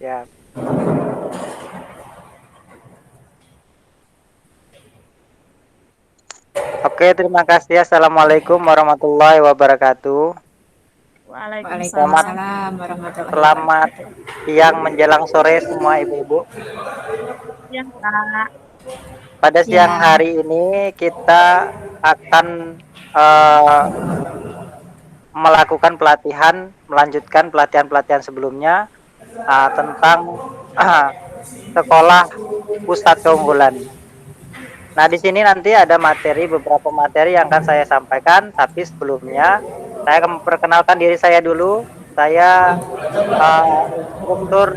Ya. Oke, terima kasih. Assalamualaikum warahmatullahi wabarakatuh. Selamat Waalaikumsalam. Waalaikumsalam warahmatullahi selamat wabarakatuh. siang menjelang sore semua ibu-ibu. Siang, Kak. Pada siang Siang. hari ini kita akan eh, melakukan pelatihan, melanjutkan pelatihan-pelatihan sebelumnya tentang sekolah pusat keunggulan. Nah, di sini nanti ada beberapa materi yang akan saya sampaikan, tapi sebelumnya saya akan memperkenalkan diri saya dulu. Saya instruktur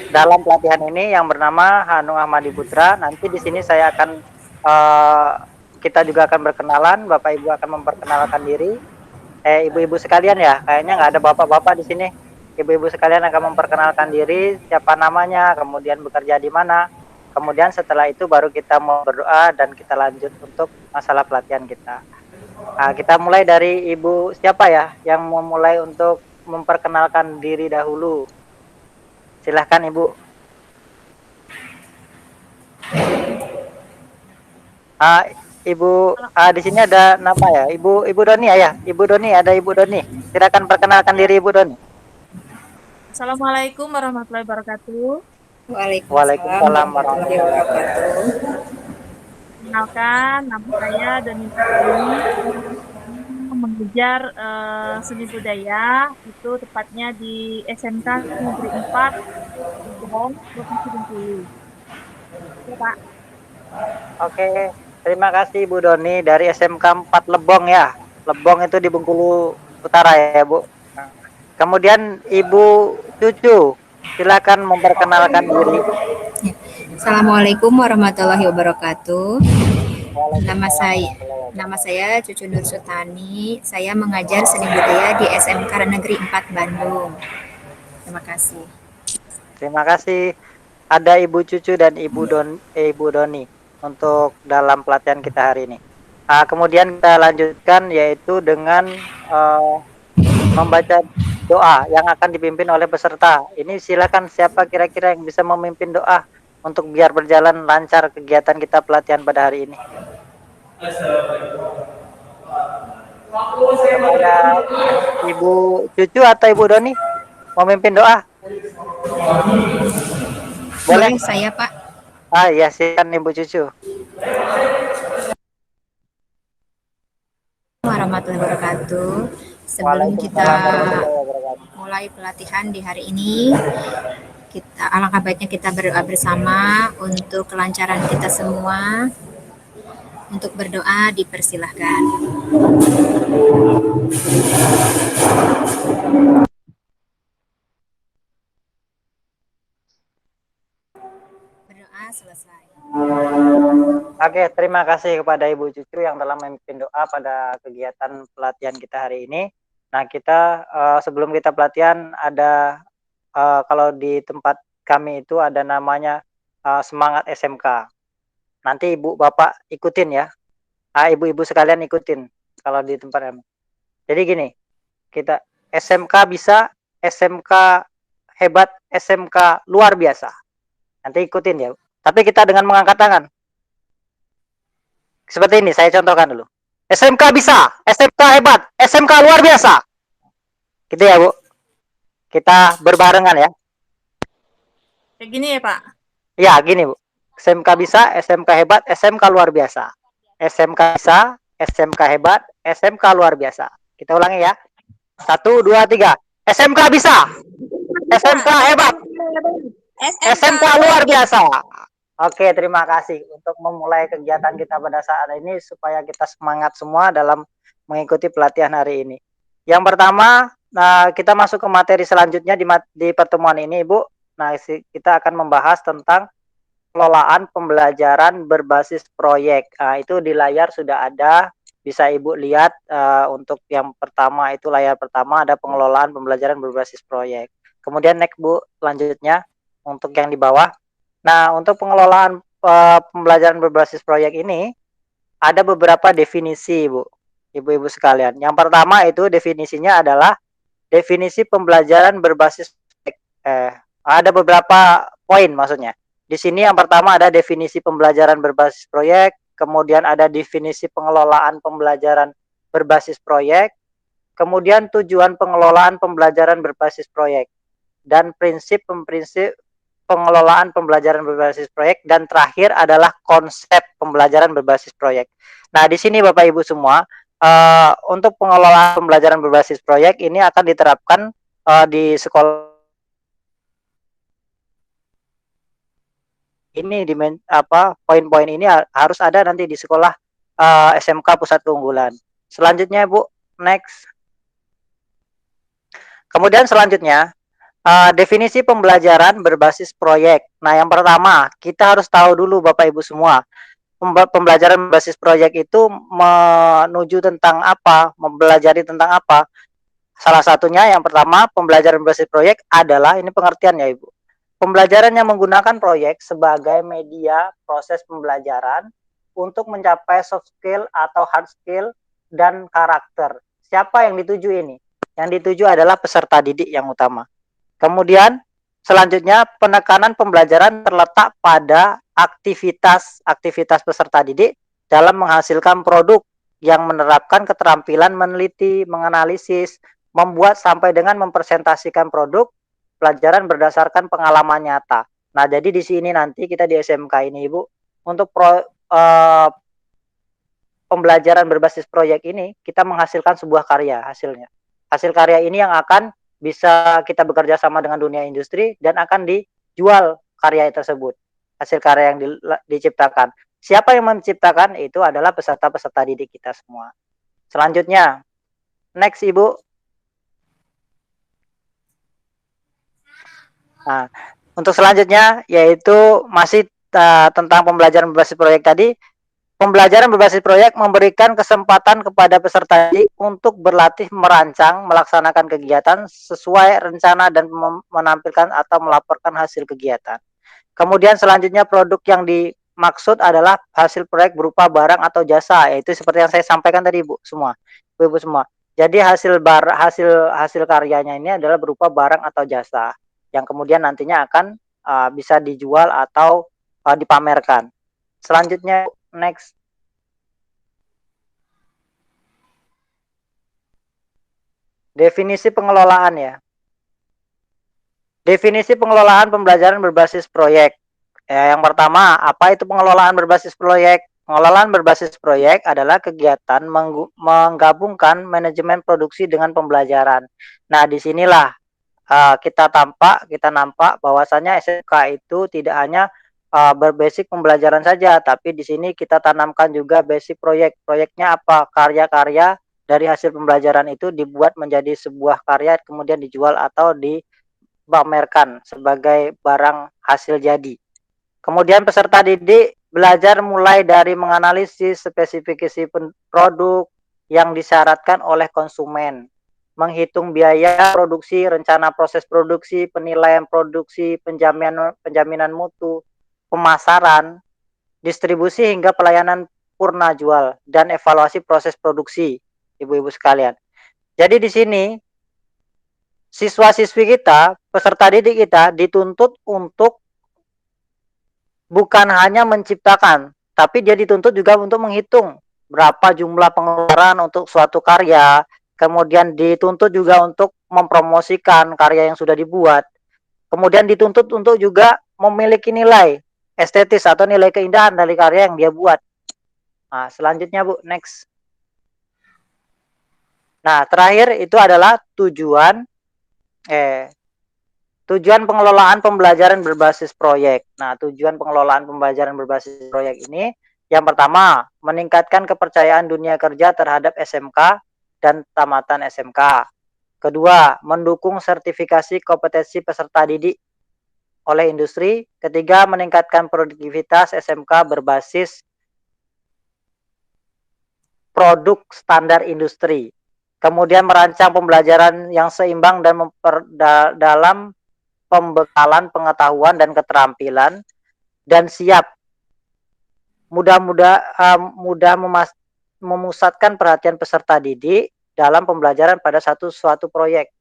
dalam pelatihan ini yang bernama Hanung Ahmadi Putra. Nanti di sini saya akan kita juga akan berkenalan, Bapak Ibu akan memperkenalkan diri. Ibu-ibu sekalian ya, kayaknya nggak ada bapak-bapak di sini. Ibu-ibu sekalian akan memperkenalkan diri, siapa namanya, kemudian bekerja di mana. Kemudian setelah itu baru kita mau berdoa dan kita lanjut untuk masalah pelatihan kita. Kita mulai dari Ibu siapa ya yang memulai untuk memperkenalkan diri dahulu. Silahkan Ibu. Ah, Ibu, di sini ada nama ya, Ibu Doni ya, Ibu Doni, ada Ibu Doni. Silakan perkenalkan diri Ibu Doni. Assalamualaikum warahmatullahi wabarakatuh. Waalaikumsalam Waalaikumsalam warahmatullahi warahmatullahi wabarakatuh. wabarakatuh. Kenalkan, nama saya Doni Putri. Mengejar seni budaya, itu tepatnya di SMK Negeri 4, Lebong, Provinsi Bengkulu. Ya, Pak. Oke, terima kasih Ibu Doni dari SMK 4 Lebong ya. Lebong itu di Bengkulu Utara ya, Bu. Nah, kemudian Ibu Cucu, silakan memperkenalkan diri. Ya. Assalamualaikum warahmatullahi wabarakatuh. Nama Waalaikumsalam saya warahmatullahi Nama wabarakatuh. saya Cucu Nur Sutani. Saya mengajar seni budaya di SMK Negeri 4 Bandung. Terima kasih. Terima kasih. Ada Ibu Cucu dan Ibu Doni untuk dalam pelatihan kita hari ini. Kemudian kita lanjutkan yaitu dengan membaca doa yang akan dipimpin oleh peserta. Ini silakan siapa kira-kira yang bisa memimpin doa untuk biar berjalan lancar kegiatan kita pelatihan pada hari ini. Kepada Ibu Cucu atau Ibu Doni memimpin doa? Boleh? Boleh saya, Pak? Ya, silakan Ibu Cucu. Warahmatullahi wabarakatuh. Sebelum kita Waalaikumsalam warahmatullahi wabarakatuh. mulai pelatihan di hari ini, alangkah baiknya kita berdoa bersama untuk kelancaran kita semua. Untuk berdoa dipersilahkan. Berdoa selesai. Oke, terima kasih kepada Ibu Cucu yang telah memimpin doa pada kegiatan pelatihan kita hari ini. Nah, kita sebelum kita pelatihan ada kalau di tempat kami itu ada namanya Semangat SMK. Nanti Ibu Bapak ikutin ya. Ibu-ibu sekalian ikutin kalau di tempat kami. Jadi gini, kita SMK bisa, SMK hebat, SMK luar biasa. Nanti ikutin ya. Tapi kita dengan mengangkat tangan. Seperti ini, saya contohkan dulu. SMK bisa, SMK hebat, SMK luar biasa. Gitu ya, Bu. Kita berbarengan ya. Kayak gini ya, Pak? Ya, gini, Bu. SMK bisa, SMK hebat, SMK luar biasa. SMK bisa, SMK hebat, SMK luar biasa. Kita ulangi ya. 1, 2, 3. SMK bisa, SMK hebat, SMK luar biasa. Oke, terima kasih untuk memulai kegiatan kita pada saat ini supaya kita semangat semua dalam mengikuti pelatihan hari ini. Yang pertama, kita masuk ke materi selanjutnya di pertemuan ini, Ibu. Nah, kita akan membahas tentang pengelolaan pembelajaran berbasis proyek. Itu di layar sudah ada, bisa Ibu lihat untuk yang pertama itu layar pertama ada pengelolaan pembelajaran berbasis proyek. Kemudian next Bu, selanjutnya untuk yang di bawah. Nah, untuk pengelolaan pembelajaran berbasis proyek ini ada beberapa definisi, Bu. Ibu-ibu sekalian. Yang pertama itu definisinya adalah definisi pembelajaran berbasis proyek. Ada beberapa poin maksudnya. Di sini yang pertama ada definisi pembelajaran berbasis proyek, kemudian ada definisi pengelolaan pembelajaran berbasis proyek, kemudian tujuan pengelolaan pembelajaran berbasis proyek, dan prinsip pengelolaan pembelajaran berbasis proyek, dan terakhir adalah konsep pembelajaran berbasis proyek. Nah, di sini Bapak Ibu semua, untuk pengelolaan pembelajaran berbasis proyek ini akan diterapkan di sekolah ini poin-poin ini harus ada nanti di sekolah SMK Pusat Keunggulan. Selanjutnya Bu, next. Kemudian selanjutnya definisi pembelajaran berbasis proyek. Nah, yang pertama, kita harus tahu dulu Bapak Ibu semua, pembelajaran berbasis proyek itu menuju tentang apa, mempelajari tentang apa. Salah satunya yang pertama, pembelajaran berbasis proyek adalah, ini pengertian ya Ibu, pembelajaran yang menggunakan proyek sebagai media proses pembelajaran untuk mencapai soft skill atau hard skill dan karakter. Siapa yang dituju ini? Yang dituju adalah peserta didik yang utama. Kemudian selanjutnya penekanan pembelajaran terletak pada aktivitas peserta didik dalam menghasilkan produk yang menerapkan keterampilan meneliti, menganalisis, membuat sampai dengan mempresentasikan produk pelajaran berdasarkan pengalaman nyata. Nah, jadi di sini nanti kita di SMK ini Ibu, untuk pembelajaran berbasis proyek ini kita menghasilkan sebuah karya hasilnya. Hasil karya ini yang akan bisa kita bekerja sama dengan dunia industri dan akan dijual karya tersebut. Hasil karya yang diciptakan. Siapa yang menciptakan? Itu adalah peserta-peserta didik kita semua. Selanjutnya, next Ibu. Nah, untuk selanjutnya yaitu masih tentang pembelajaran berbasis proyek tadi. Pembelajaran berbasis proyek memberikan kesempatan kepada peserta didik untuk berlatih merancang, melaksanakan kegiatan sesuai rencana dan menampilkan atau melaporkan hasil kegiatan. Kemudian selanjutnya produk yang dimaksud adalah hasil proyek berupa barang atau jasa, yaitu seperti yang saya sampaikan tadi Ibu semua. Ibu semua. Jadi hasil karyanya ini adalah berupa barang atau jasa yang kemudian nantinya akan bisa dijual atau dipamerkan. Selanjutnya next. Definisi pengelolaan ya. Definisi pengelolaan pembelajaran berbasis proyek. Yang pertama, apa itu pengelolaan berbasis proyek? Pengelolaan berbasis proyek adalah kegiatan menggabungkan manajemen produksi dengan pembelajaran. Nah, disinilah kita nampak bahwasanya SMK itu tidak hanya berbasic pembelajaran saja, tapi di sini kita tanamkan juga basic proyek. Proyeknya apa? Karya-karya dari hasil pembelajaran itu dibuat menjadi sebuah karya, kemudian dijual atau dipamerkan sebagai barang hasil jadi. Kemudian peserta didik belajar mulai dari menganalisis spesifikasi produk yang disyaratkan oleh konsumen, menghitung biaya produksi, rencana proses produksi, penilaian produksi, penjaminan mutu, pemasaran, distribusi hingga pelayanan purna jual, dan evaluasi proses produksi, Ibu-ibu sekalian. Jadi di sini siswa-siswi kita, peserta didik kita dituntut untuk bukan hanya menciptakan, tapi dia dituntut juga untuk menghitung berapa jumlah pengeluaran untuk suatu karya, kemudian dituntut juga untuk mempromosikan karya yang sudah dibuat, kemudian dituntut untuk juga memiliki nilai estetis atau nilai keindahan dari karya yang dia buat. Nah, selanjutnya Bu, next. Nah, terakhir itu adalah tujuan pengelolaan pembelajaran berbasis proyek. Nah, tujuan pengelolaan pembelajaran berbasis proyek ini yang pertama, meningkatkan kepercayaan dunia kerja terhadap SMK dan tamatan SMK. Kedua, mendukung sertifikasi kompetensi peserta didik oleh industri. Ketiga, meningkatkan produktivitas SMK berbasis produk standar industri. Kemudian merancang pembelajaran yang seimbang dan dalam pembekalan pengetahuan dan keterampilan, dan siap mudah memusatkan perhatian peserta didik dalam pembelajaran pada suatu proyek.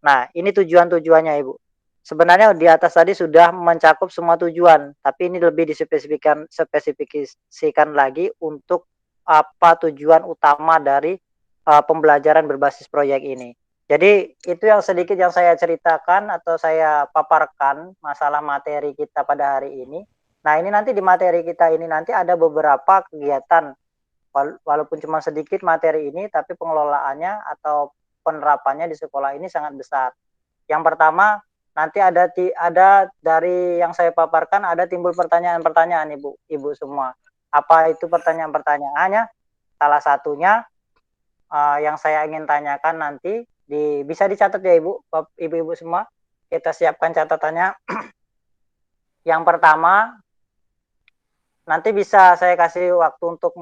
Nah, ini tujuan-tujuannya Ibu. sebenarnya di atas tadi sudah mencakup semua tujuan, tapi ini lebih spesifikasikan lagi untuk apa tujuan utama dari pembelajaran berbasis proyek ini. Jadi itu yang sedikit yang saya ceritakan atau saya paparkan masalah materi kita pada hari ini. Nah, ini nanti di materi kita ini nanti ada beberapa kegiatan, walaupun cuma sedikit materi ini, tapi pengelolaannya atau penerapannya di sekolah ini sangat besar. Yang pertama, nanti ada dari yang saya paparkan ada timbul pertanyaan-pertanyaan Ibu semua. Apa itu pertanyaan-pertanyaannya? Salah satunya yang saya ingin tanyakan nanti bisa dicatat ya Ibu-ibu semua. Kita siapkan catatannya. Yang pertama, nanti bisa saya kasih waktu untuk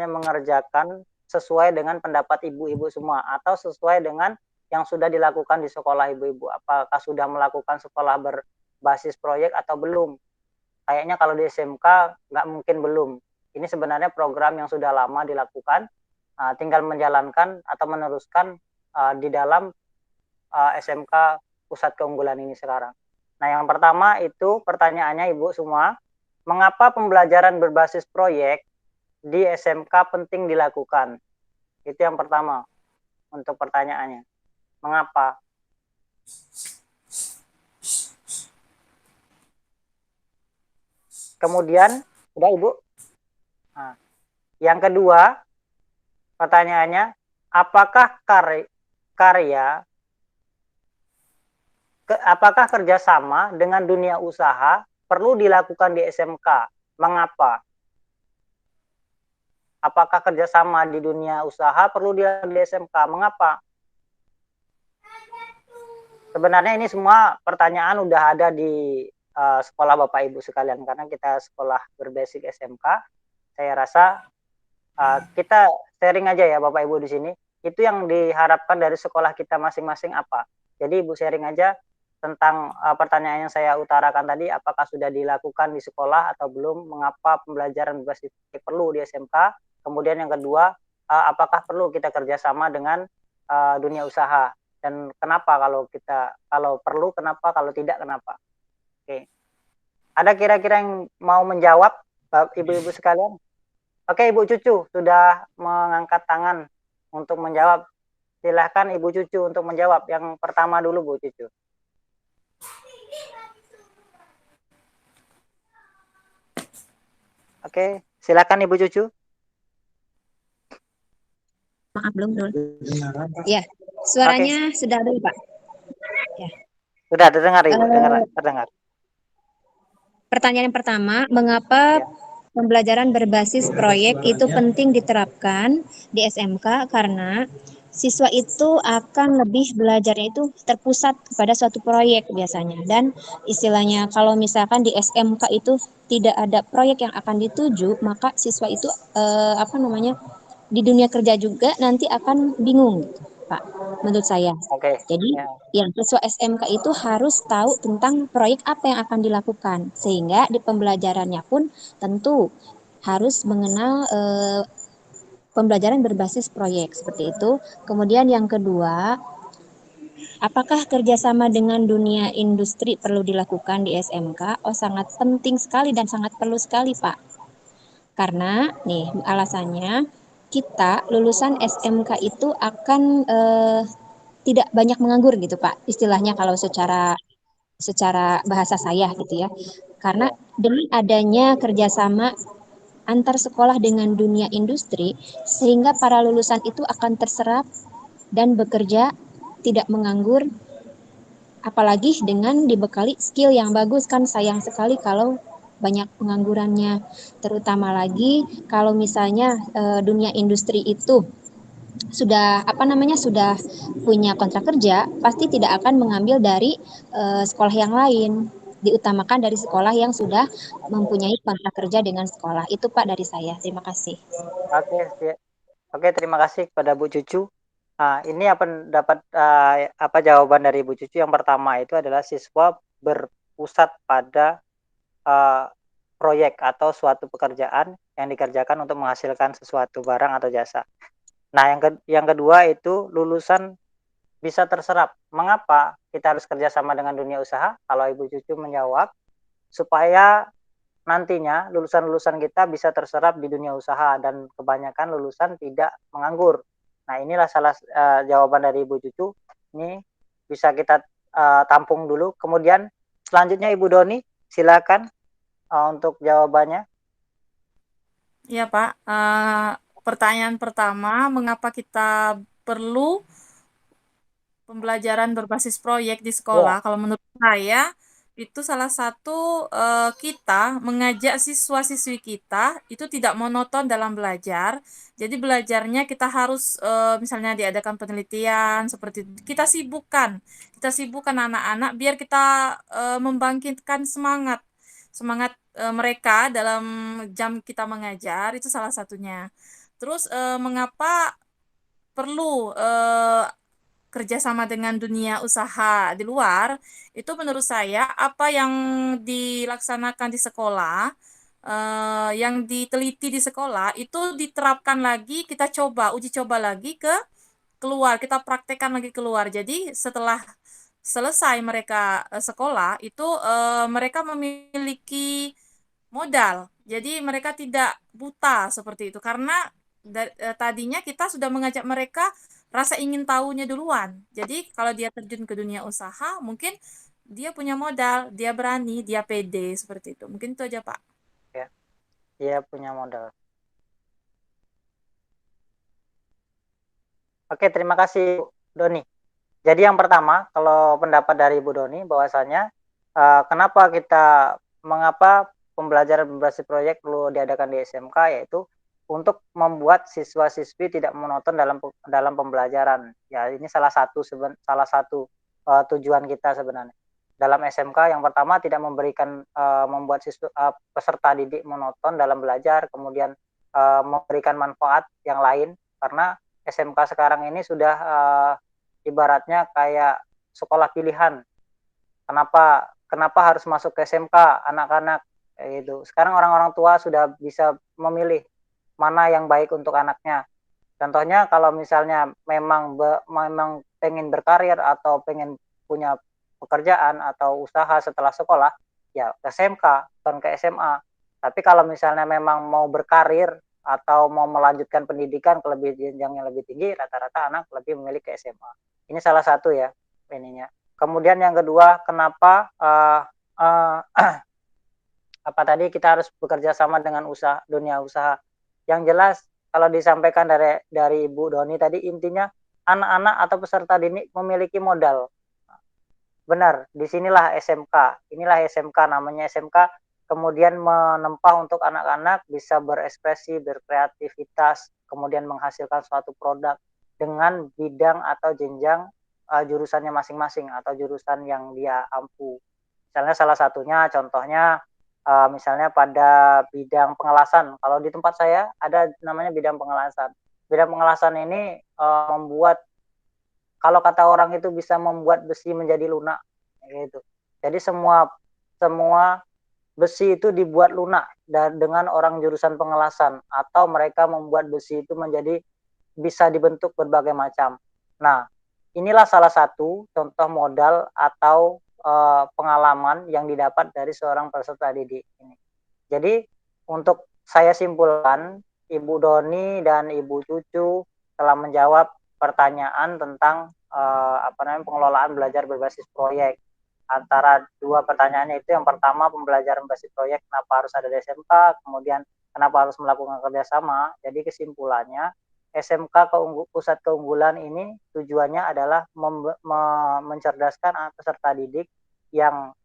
mengerjakan sesuai dengan pendapat ibu-ibu semua atau sesuai dengan yang sudah dilakukan di sekolah ibu-ibu. Apakah sudah melakukan sekolah berbasis proyek atau belum? Kayaknya kalau di SMK nggak mungkin belum. Ini sebenarnya program yang sudah lama dilakukan, tinggal menjalankan atau meneruskan di dalam SMK Pusat Keunggulan ini sekarang. Nah, yang pertama itu pertanyaannya Ibu semua, mengapa pembelajaran berbasis proyek di SMK penting dilakukan? Itu yang pertama untuk pertanyaannya. Mengapa? Kemudian, udah Ibu? Nah, yang kedua, pertanyaannya, apakah apakah kerjasama dengan dunia usaha perlu dilakukan di SMK? Mengapa? Apakah kerjasama di dunia usaha perlu dilakukan di SMK? Mengapa? Sebenarnya ini semua pertanyaan udah ada di sekolah Bapak Ibu sekalian, karena kita sekolah berbasic SMK. Saya rasa kita sharing aja ya Bapak Ibu di sini. Itu yang diharapkan dari sekolah kita masing-masing apa. Jadi Ibu sharing aja tentang pertanyaan yang saya utarakan tadi, apakah sudah dilakukan di sekolah atau belum, mengapa pembelajaran berbasis perlu di SMK. Kemudian yang kedua, apakah perlu kita kerjasama dengan dunia usaha, dan kenapa kalau perlu kenapa, kalau tidak kenapa. Oke. Ada kira-kira yang mau menjawab ibu-ibu sekalian? Oke, Ibu Cucu sudah mengangkat tangan untuk menjawab. Silahkan Ibu Cucu untuk menjawab. Yang pertama dulu Bu Cucu. Oke, silakan Ibu Cucu. Maaf, belum dulu. Ya, suaranya sudah ada, Pak. Ya. Sudah terdengar Ibu, terdengar. Pertanyaan yang pertama, mengapa pembelajaran berbasis proyek itu penting diterapkan di SMK? Karena siswa itu akan lebih belajarnya itu terpusat kepada suatu proyek biasanya. Dan istilahnya kalau misalkan di SMK itu tidak ada proyek yang akan dituju, maka siswa itu di dunia kerja juga nanti akan bingung, Pak, menurut saya. Jadi yang siswa SMK itu harus tahu tentang proyek apa yang akan dilakukan, sehingga di pembelajarannya pun tentu harus mengenal pembelajaran berbasis proyek seperti itu. Kemudian yang kedua, apakah kerjasama dengan dunia industri perlu dilakukan di SMK? Oh, sangat penting sekali dan sangat perlu sekali, Pak. Karena nih alasannya, kita lulusan SMK itu akan tidak banyak menganggur gitu Pak, istilahnya kalau secara bahasa saya gitu ya. Karena dengan adanya kerjasama antar sekolah dengan dunia industri, sehingga para lulusan itu akan terserap dan bekerja tidak menganggur, apalagi dengan dibekali skill yang bagus. Kan sayang sekali kalau banyak penganggurannya, terutama lagi kalau misalnya dunia industri itu sudah sudah punya kontrak kerja, pasti tidak akan mengambil dari sekolah yang lain, diutamakan dari sekolah yang sudah mempunyai kontrak kerja dengan sekolah. Itu Pak dari saya, terima kasih. Oke, terima kasih kepada Bu Cucu. Ini apa jawaban dari Bu Cucu. Yang pertama itu adalah siswa berpusat pada proyek atau suatu pekerjaan yang dikerjakan untuk menghasilkan sesuatu barang atau jasa. Nah, yang kedua itu lulusan bisa terserap. Mengapa kita harus kerjasama dengan dunia usaha? Kalau Ibu Cucu menjawab, supaya nantinya lulusan-lulusan kita bisa terserap di dunia usaha dan kebanyakan lulusan tidak menganggur. Nah, inilah salah jawaban dari Ibu Cucu. Ini bisa kita tampung dulu. Kemudian selanjutnya Ibu Doni, silakan untuk jawabannya. Ya, Pak. Pertanyaan pertama, mengapa kita perlu pembelajaran berbasis proyek di Ya, sekolah? Kalau menurut saya, itu salah satu kita mengajak siswa-siswi kita itu tidak monoton dalam belajar. Jadi belajarnya kita harus misalnya diadakan penelitian seperti itu. Kita sibukkan anak-anak biar kita membangkitkan semangat mereka dalam jam kita mengajar itu salah satunya. Terus mengapa perlu kerjasama dengan dunia usaha di luar, itu menurut saya apa yang dilaksanakan di sekolah, yang diteliti di sekolah, itu diterapkan lagi, kita uji coba lagi ke keluar, kita praktekkan lagi keluar. Jadi setelah selesai mereka sekolah, itu mereka memiliki modal. Jadi mereka tidak buta seperti itu karena tadinya kita sudah mengajak mereka rasa ingin tahunya duluan. Jadi kalau dia terjun ke dunia usaha, mungkin dia punya modal, dia berani, dia pede seperti itu. Mungkin itu aja, Pak. ya, dia punya modal. Oke, terima kasih Bu Doni. Jadi yang pertama, kalau pendapat dari Bu Doni bahwasanya mengapa pembelajaran berbasis proyek perlu diadakan di SMK, yaitu untuk membuat siswa-siswi tidak monoton dalam pembelajaran. Ya, ini salah satu tujuan kita sebenarnya. Dalam SMK yang pertama tidak membuat peserta didik monoton dalam belajar, kemudian memberikan manfaat yang lain, karena SMK sekarang ini sudah ibaratnya kayak sekolah pilihan. Kenapa harus masuk ke SMK anak-anak gitu. Sekarang orang-orang tua sudah bisa memilih mana yang baik untuk anaknya. Contohnya kalau misalnya memang pengen berkarir atau pengen punya pekerjaan atau usaha setelah sekolah, ya ke SMK, bukan ke SMA. Tapi kalau misalnya memang mau berkarir atau mau melanjutkan pendidikan ke jenjang yang lebih tinggi, rata-rata anak lebih memilih ke SMA. Ini salah satu ya ininya. Kemudian yang kedua, kenapa apa tadi kita harus bekerja sama dengan dunia usaha. Yang jelas kalau disampaikan dari Ibu Doni tadi, intinya anak-anak atau peserta didik memiliki modal. Benar, disinilah SMK. Inilah SMK, namanya SMK. Kemudian menempa untuk anak-anak bisa berekspresi, berkreativitas, kemudian menghasilkan suatu produk dengan bidang atau jenjang jurusannya masing-masing atau jurusan yang dia ampu. Misalnya salah satunya, contohnya misalnya pada bidang pengelasan. Kalau di tempat saya ada namanya bidang pengelasan. Bidang pengelasan ini membuat, kalau kata orang itu bisa membuat besi menjadi lunak, gitu. Jadi semua besi itu dibuat lunak dengan orang jurusan pengelasan, atau mereka membuat besi itu menjadi bisa dibentuk berbagai macam. Nah, inilah salah satu contoh modal atau pengalaman yang didapat dari seorang peserta didik ini. Jadi untuk saya simpulkan, Ibu Doni dan Ibu Cucu telah menjawab pertanyaan tentang pengelolaan belajar berbasis proyek. Antara dua pertanyaannya itu, yang pertama pembelajaran berbasis proyek kenapa harus ada di SMK, kemudian kenapa harus melakukan kerjasama. Jadi kesimpulannya, SMK pusat keunggulan ini tujuannya adalah mencerdaskan peserta didik yang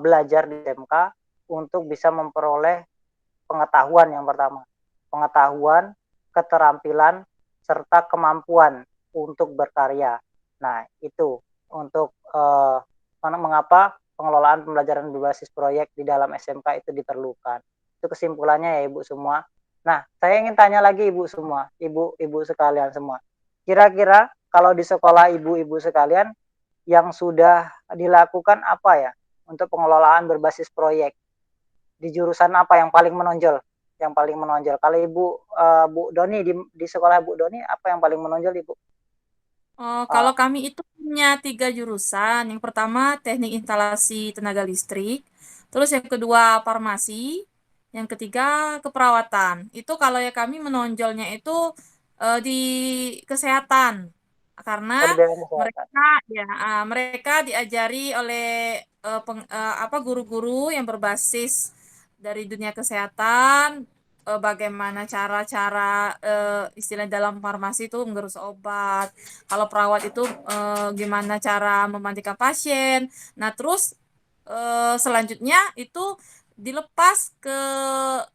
belajar di SMK untuk bisa memperoleh pengetahuan yang pertama. Pengetahuan, keterampilan, serta kemampuan untuk berkarya. Nah, itu untuk mengapa pengelolaan pembelajaran berbasis proyek di dalam SMK itu diperlukan. Itu kesimpulannya ya Ibu semua. Nah, saya ingin tanya lagi Ibu semua, ibu sekalian semua. Kira-kira kalau di sekolah ibu-ibu sekalian yang sudah dilakukan apa ya untuk pengelolaan berbasis proyek? Di jurusan apa yang paling menonjol? Yang paling menonjol. Kalau Bu Doni di sekolah Bu Doni apa yang paling menonjol Ibu? Ah, Kalau kami itu punya 3 jurusan. Yang pertama teknik instalasi tenaga listrik, terus yang kedua farmasi, yang ketiga keperawatan. Itu kalau ya kami menonjolnya itu di kesehatan, karena oh, di bidang kesehatan. mereka diajari oleh apa guru-guru yang berbasis dari dunia kesehatan, bagaimana cara-cara istilah dalam farmasi itu mengurus obat, kalau perawat itu gimana cara memandikan pasien. Nah, terus selanjutnya itu dilepas ke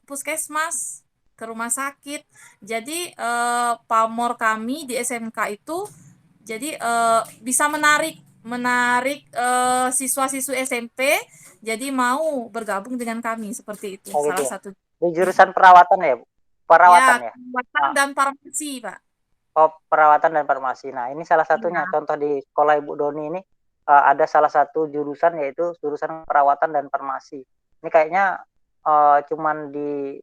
puskesmas, ke rumah sakit. Jadi pamor kami di SMK itu jadi bisa menarik menarik siswa-siswi SMP jadi mau bergabung dengan kami seperti itu. Oh gitu Salah ya. satu Di jurusan perawatan ya, Bu? Perawatan ya ya. kesehatan Ah, dan farmasi, Pak. oh, perawatan dan farmasi. Nah, ini salah satunya Iya. contoh di sekolah Ibu Doni ini ada salah satu jurusan yaitu jurusan perawatan dan farmasi. Ini kayaknya cuman di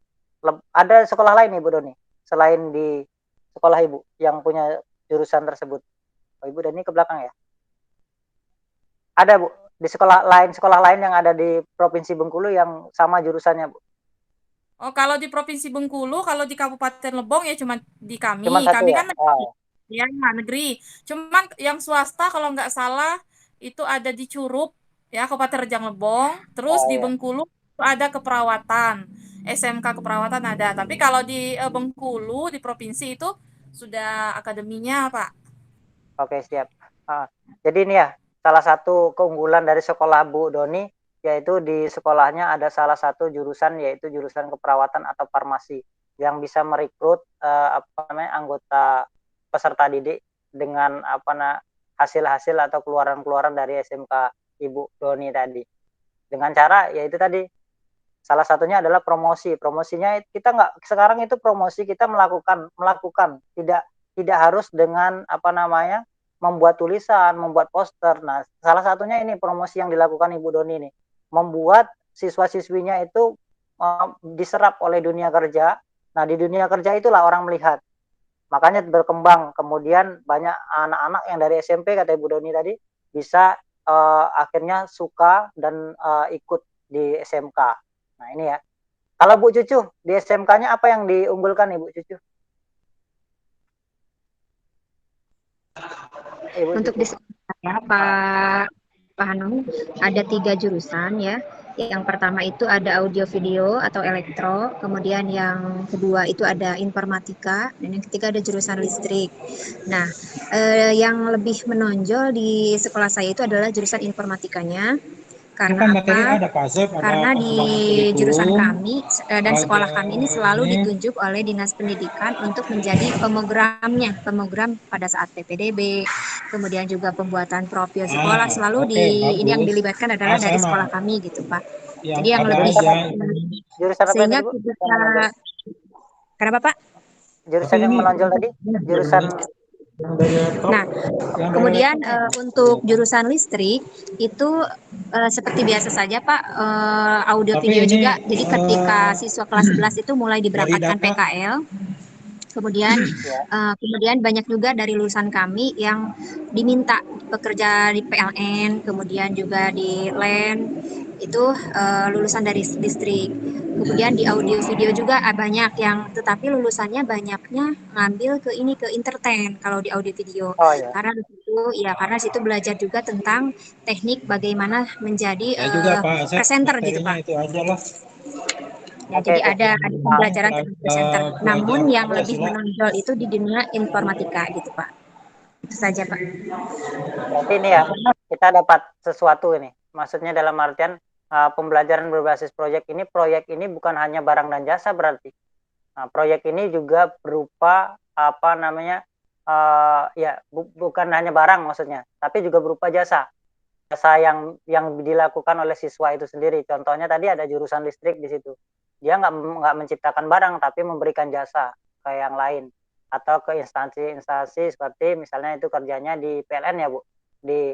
ada sekolah lain Ibu Doni selain di sekolah Ibu yang punya jurusan tersebut. Oh, Ibu Doni ke belakang ya. Ada Bu di sekolah lain yang ada di Provinsi Bengkulu yang sama jurusannya Bu. Oh, kalau di Provinsi Bengkulu, kalau di Kabupaten Lebong ya cuma di kami. Cuman satu Kami ya. kan negeri. Oh, Ya, negeri. Cuman yang swasta kalau nggak salah itu ada di Curup, ya Kabupaten Rejang Lebong. Terus oh di ya. Bengkulu itu ada keperawatan. SMK keperawatan ada. Tapi kalau di Bengkulu, di provinsi itu sudah akademinya, Pak. Oke, siap. Ah, jadi ini ya, salah satu keunggulan dari sekolah Bu Doni, yaitu di sekolahnya ada salah satu jurusan, yaitu jurusan keperawatan atau farmasi, yang bisa merekrut apa namanya anggota peserta didik dengan hasil-hasil atau keluaran-keluaran dari SMK Ibu Doni tadi. Dengan cara yaitu tadi salah satunya adalah promosi. Promosinya kita nggak sekarang itu promosi kita melakukan tidak tidak harus dengan apa namanya membuat tulisan, membuat poster. Nah, salah satunya ini promosi yang dilakukan Ibu Doni ini membuat siswa-siswinya itu diserap oleh dunia kerja. Nah, di dunia kerja itulah orang melihat. Makanya berkembang. Kemudian banyak anak-anak yang dari SMP kata Ibu Doni tadi bisa akhirnya suka dan ikut di SMK. Nah, ini ya. Kalau Bu Cucu, di SMK-nya apa yang diunggulkan Ibu Cucu? Ibu Untuk Cucu. di sekolah saya, Ah, Pak Hanung, ada 3 jurusan ya. Yang pertama itu ada audio video atau elektro, kemudian yang kedua itu ada informatika, dan yang ketiga ada jurusan listrik. Nah, yang lebih menonjol di sekolah saya itu adalah jurusan informatikanya. Ini kan Karena materi apa? ada pasif, ada Karena di konsumen jurusan kurikulum, kami dan ada sekolah kami ini selalu ini. ditunjuk oleh Dinas Pendidikan untuk menjadi pemogram pada saat PPDB, kemudian juga pembuatan profil sekolah selalu Oke, ini yang bagus. dilibatkan adalah dari Saya mah sekolah kami gitu Pak. yang Jadi yang ada lebih aja. jurusan apa yang sehingga tadi Bu? kita Yang menonjol? kenapa Pak? Tapi Jurusan yang ini menonjol tadi? Jurusan yang dari laptop, Nah, yang dari kemudian laptop. untuk jurusan listrik itu seperti biasa saja Pak, audio Tapi video ini juga. Jadi ketika siswa kelas 11 itu mulai dari diberangkatkan data. PKL, kemudian ya. kemudian banyak juga dari lulusan kami yang diminta bekerja di PLN, kemudian juga di LAN, itu lulusan dari listrik. Kemudian di audio video juga banyak yang, tetapi lulusannya banyaknya ngambil ke ini ke entertain kalau di audio video. Oh ya. Karena situ belajar juga tentang teknik bagaimana menjadi Saya juga Pak Asep, presenter gitu materinya Pak. itu aja lah. Ya, Oke jadi oke. ada Nah, pembelajaran tentang presenter. Belajar Namun yang lebih Pancasila. menonjol itu di dunia informatika gitu Pak. Itu saja Pak. berarti ini ya kita dapat sesuatu ini. Maksudnya dalam artian pembelajaran berbasis proyek ini bukan hanya barang dan jasa berarti. Nah, proyek ini juga berupa apa namanya ya bukan hanya barang maksudnya, tapi juga berupa jasa. Jasa yang dilakukan oleh siswa itu sendiri. Contohnya tadi ada jurusan listrik di situ. Dia nggak menciptakan barang, tapi memberikan jasa ke yang lain atau ke instansi-instansi seperti misalnya itu kerjanya di PLN ya Bu, di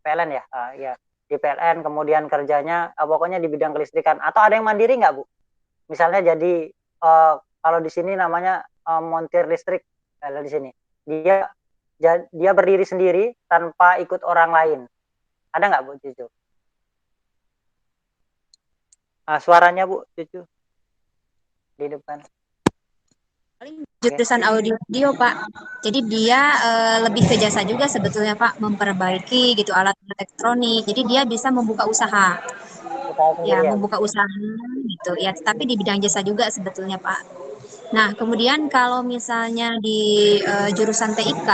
PLN ya, ya di PLN kemudian kerjanya pokoknya di bidang kelistrikan atau ada yang mandiri nggak Bu? Misalnya jadi kalau di sini namanya montir listrik kalau di sini dia dia berdiri sendiri tanpa ikut orang lain. Ada nggak Bu Cucu? Suaranya Bu Cucu di depan. Jurusan audio Pak. Jadi dia lebih ke jasa juga sebetulnya Pak, memperbaiki gitu alat elektronik. Jadi dia bisa membuka usaha. Usaha Ya, sendiri ya Bu? membuka usaha gitu ya, tapi di bidang jasa juga sebetulnya Pak. Nah, kemudian kalau misalnya di jurusan TIK,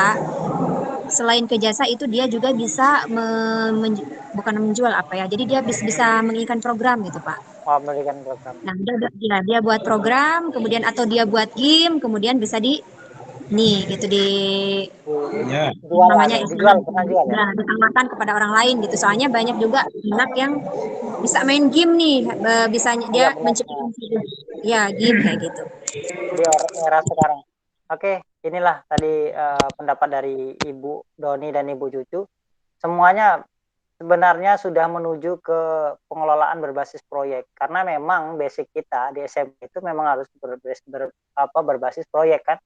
selain ke jasa itu dia juga bisa bukan menjual apa ya, jadi dia bisa mengirimkan program gitu Pak. Memberikan program. Nah, dia buat program, kemudian atau dia buat game, kemudian bisa gitu Ya. namanya Dijual, pernah jual ya? ditawarkan kepada orang lain gitu. Soalnya banyak juga anak yang bisa main game nih, bisa Iya dia benar. menciptakan ya game kayak gitu. Di era sekarang. Oke, inilah tadi pendapat dari Ibu Doni dan Ibu Cucu. Semuanya sebenarnya sudah menuju ke pengelolaan berbasis proyek karena memang basic kita di SMP itu memang harus berbasis proyek kan.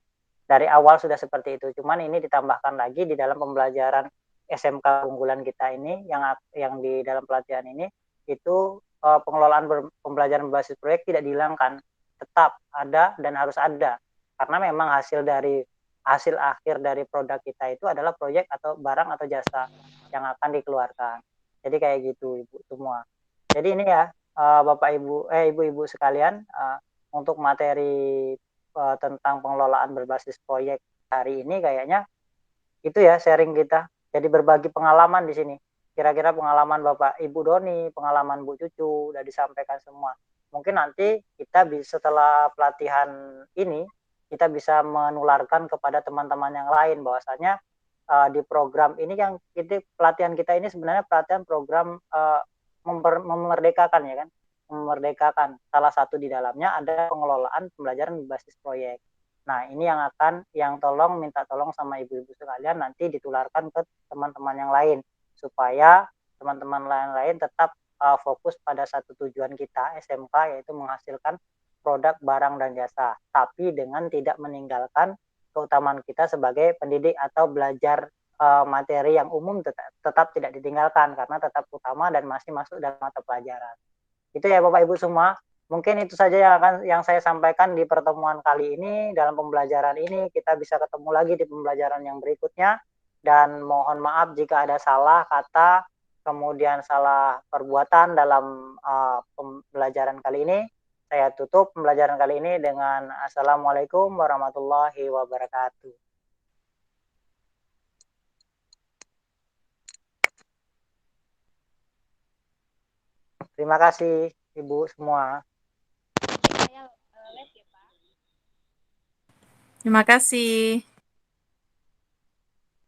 Dari awal sudah seperti itu. Cuman ini ditambahkan lagi di dalam pembelajaran SMK unggulan kita ini yang di dalam pelatihan ini itu pengelolaan pembelajaran berbasis proyek tidak dihilangkan, tetap ada dan harus ada karena memang hasil akhir dari produk kita itu adalah proyek atau barang atau jasa yang akan dikeluarkan. Jadi kayak gitu Ibu semua. Jadi ini ya Bapak Ibu Ibu-ibu sekalian untuk materi tentang pengelolaan berbasis proyek hari ini kayaknya itu ya sharing kita. Jadi berbagi pengalaman di sini. Kira-kira pengalaman Bapak Ibu Doni, pengalaman Bu Cucu udah disampaikan semua. Mungkin nanti kita bisa setelah pelatihan ini kita bisa menularkan kepada teman-teman yang lain bahwasanya di program ini yang pelatihan kita ini sebenarnya pelatihan program memerdekakan ya kan, memerdekakan. Salah satu di dalamnya ada pengelolaan pembelajaran berbasis proyek. Nah, ini yang minta tolong sama ibu-ibu sekalian nanti ditularkan ke teman-teman yang lain supaya teman-teman lain tetap fokus pada satu tujuan kita SMK yaitu menghasilkan produk barang dan jasa, tapi dengan tidak meninggalkan keutamaan kita sebagai pendidik atau belajar materi yang umum tetap tidak ditinggalkan karena tetap utama dan masih masuk dalam mata pelajaran. Itu ya Bapak Ibu semua. Mungkin itu saja yang saya sampaikan di pertemuan kali ini. Dalam pembelajaran ini kita bisa ketemu lagi di pembelajaran yang berikutnya dan mohon maaf jika ada salah kata kemudian salah perbuatan dalam pembelajaran kali ini. Saya tutup pembelajaran kali ini dengan Assalamualaikum warahmatullahi wabarakatuh. Terima kasih Ibu semua. Terima kasih.